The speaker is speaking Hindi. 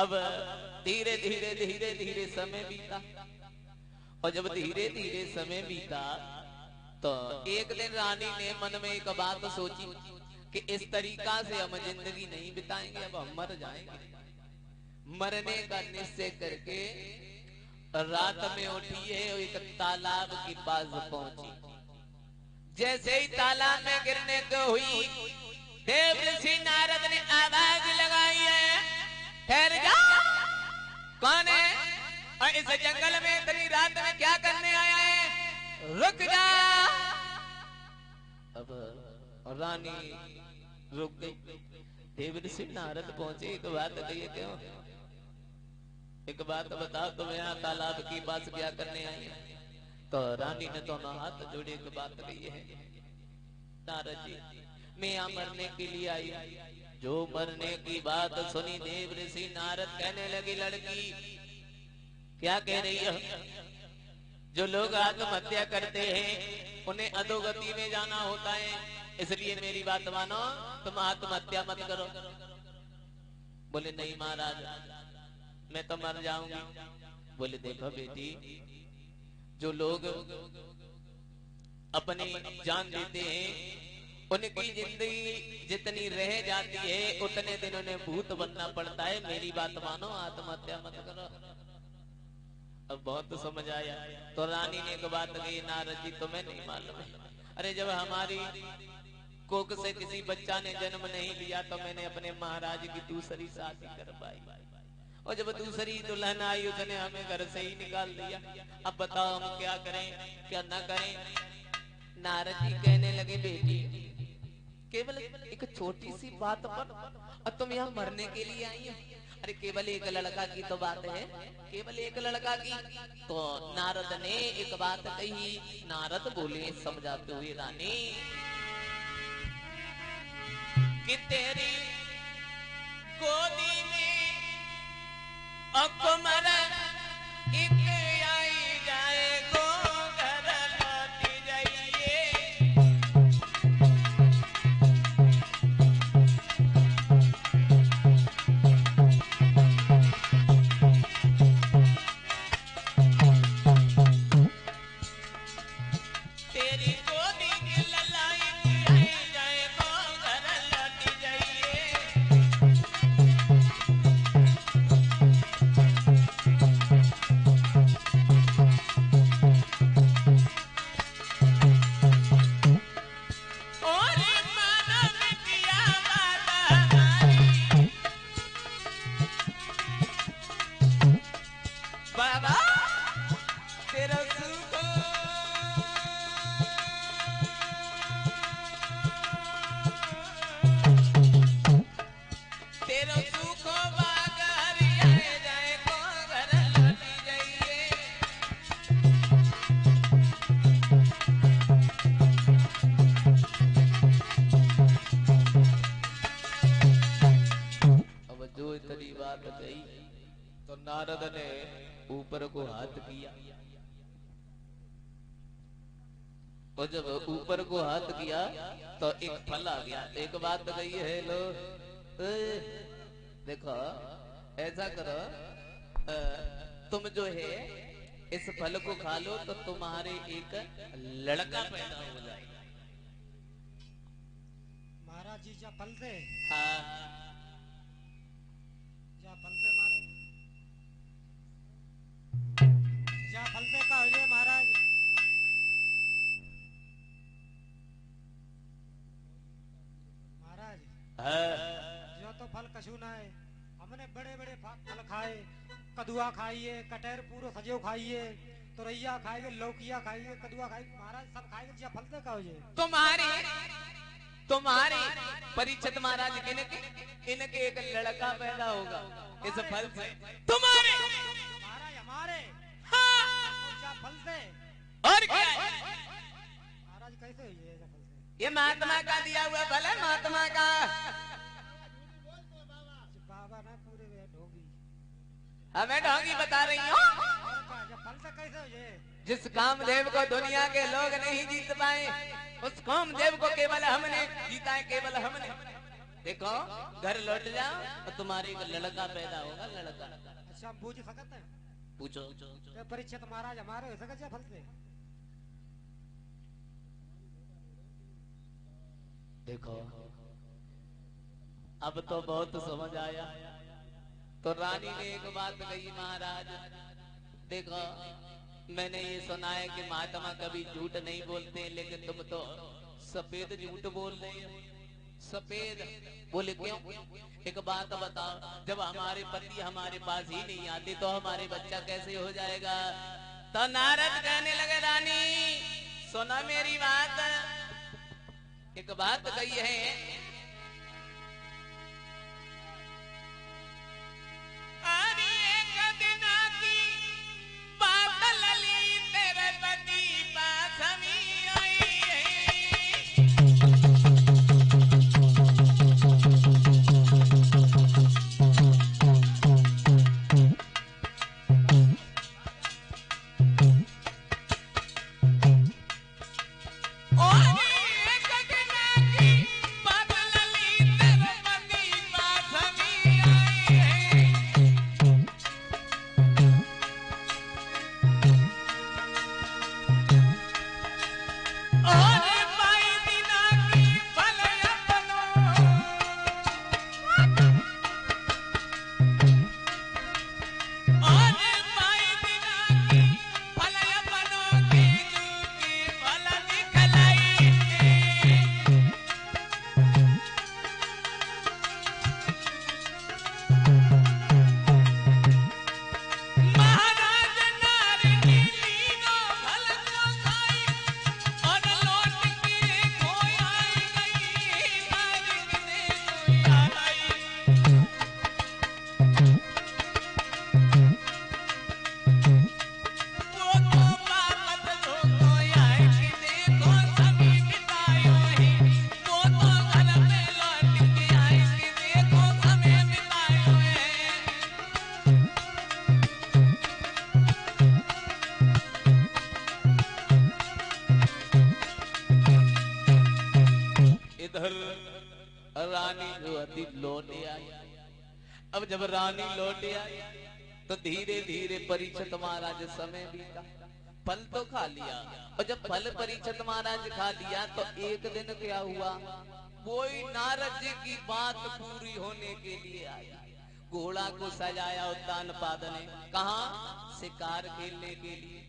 अब धीरे धीरे धीरे धीरे समय बीता, और जब धीरे धीरे समय बीता तो एक दिन रानी ने मन में एक बात सोची कि इस तरीका से हम जिंदगी नहीं बिताएंगे, अब हम मर जाएंगे। मरने का निश्चय करके रात में उठी है, एक तालाब के पास पहुंची। जैसे ही तालाब में गिरने को हुई, देव ऋषि नारद ने आवाज लगाई है, ठहर जा, कौन है और इस जंगल में इतनी रात में क्या करने आया है, रुक जा। अब रानी रुक गई। देव ऋषि नारद पहुंचे, एक बात कही, क्यों, एक बात बताओ, तुम यहाँ तालाब के पास क्या करने आई है? तो रानी ने दोनों हाथ जोड़े, एक बात कही है, नारद जी मैं यहाँ मरने के लिए आई हूँ। जो मरने की बात सुनी देव ऋषि नारद कहने लगी, लड़की क्या कह रही है? जो लोग आत्महत्या करते हैं उन्हें अधोगति में जाना होता है, इसलिए मेरी बात मानो, तुम आत्महत्या मत करो। बोले नहीं महाराज, मैं तो मर जाऊंगी। बोले देखो बेटी, जो लोग अपनी जान देते हैं उनकी जिंदगी जितनी रह जाती है उतने दिन उन्हें भूत बनना पड़ता है। मेरी बात मानो, आत्महत्या मत करो। अब बहुत समझ आया तो रानी ने एक बात कही, नारद जी तुम्हें नहीं मालूम है, अरे जब हमारी कोख से किसी बच्चा ने जन्म नहीं लिया तो मैंने अपने महाराज की दूसरी शादी करवाई, और जब दूसरी दुल्हन आई उसने हमें घर से ही निकाल दिया। अब बताओ हम क्या करें, क्या ना करें? नारद जी कहने लगे, बेटी केवल एक छोटी सी बात पर तुम यहाँ मरने के लिए आई हो? अरे केवल एक लड़का की तो बात है, केवल एक लड़का की। तो नारद ने एक बात कही। नारद बोले समझाते हुए, रानी कि तेरी गोदी में अकमर एक आई जाए, गो घर लौटी जाइए। तेरी गोदी की ललाई आई जाए, गो घर लौटी जाइए। बाबा तेरा सुख तेरा सुख बाग हरियाए जाए, को घर लौटी जाइए। अब जो इतनी बात कही तो नारद ने ऊपर को हाथ किया, और जब ऊपर को हाथ किया तो एक फल आ गया। एक बात कही है, लो देखो ऐसा करो, तुम जो है इस फल को खा लो तो तुम्हारे एक लड़का पैदा हो जाएगा। महाराज जी जा फल दे, हाँ जा फल दे महाराज, जा फल दे का हो जाए महाराज। महाराज हाँ जो तो फल कछू ना है, हमने बड़े बड़े फल खाए, कदुआ खाइए, कटहर पूरा सजो खाइए, तुरैया खाइए, लौकिया खाइए, कदुआ खाइए, महाराज सब खाइए, जा फल दे का हो जाए। तुम्हारे परीक्षित महाराज इनके एक लड़का पैदा होगा इस फल से, तुम्हारे महाराज हमारे। हाँ। जा फल दे। और क्या है? महाराज कैसे हुई है जा फल से? ये महात्मा का दिया हुआ फल है, महात्मा का। बाबा ना पूरे वे ढोगी। हमें ढोंगी बता रही हूँ। और क्या जा फल से कैसे हुई है? जिस कामदेव को दुनिया के लोग नहीं जीत पाए, उस कामदेव को केवल हमने जीता है, केवल हमने। देखो घर लौट जाओ और तुम्हारे एक लड़का पैदा होगा, लड़का। अच्छा हम पूछ सकते हैं? पूछो। परीक्षित महाराज हमारे हो सके फल से? देखो अब तो बहुत समझ आया। तो रानी ने एक बात कही, महाराज देखो मैंने ये सुना है कि महात्मा कभी झूठ नहीं बोलते, लेकिन तुम तो सफेद झूठ बोल रहे हो। सफेद? बोले क्यों? एक बात बताओ, जब हमारे पति हमारे पास ही नहीं आते तो हमारे बच्चा कैसे हो जाएगा? तो नारद कहने लगे, रानी सुना मेरी बात। एक बात कही है, अरे एक दिन की बात लली तेरे पति पास हमी आई है। अब जब रानी लौट आई तो धीरे धीरे परीक्षित महाराज समय बीता, फल तो खा लिया। और जब फल परीक्षित महाराज खा लिया तो एक दिन क्या हुआ, कोई नारद जी की बात पूरी होने के लिए आई। घोड़ा को सजाया उत्तानपाद ने, कहा शिकार खेलने के लिए।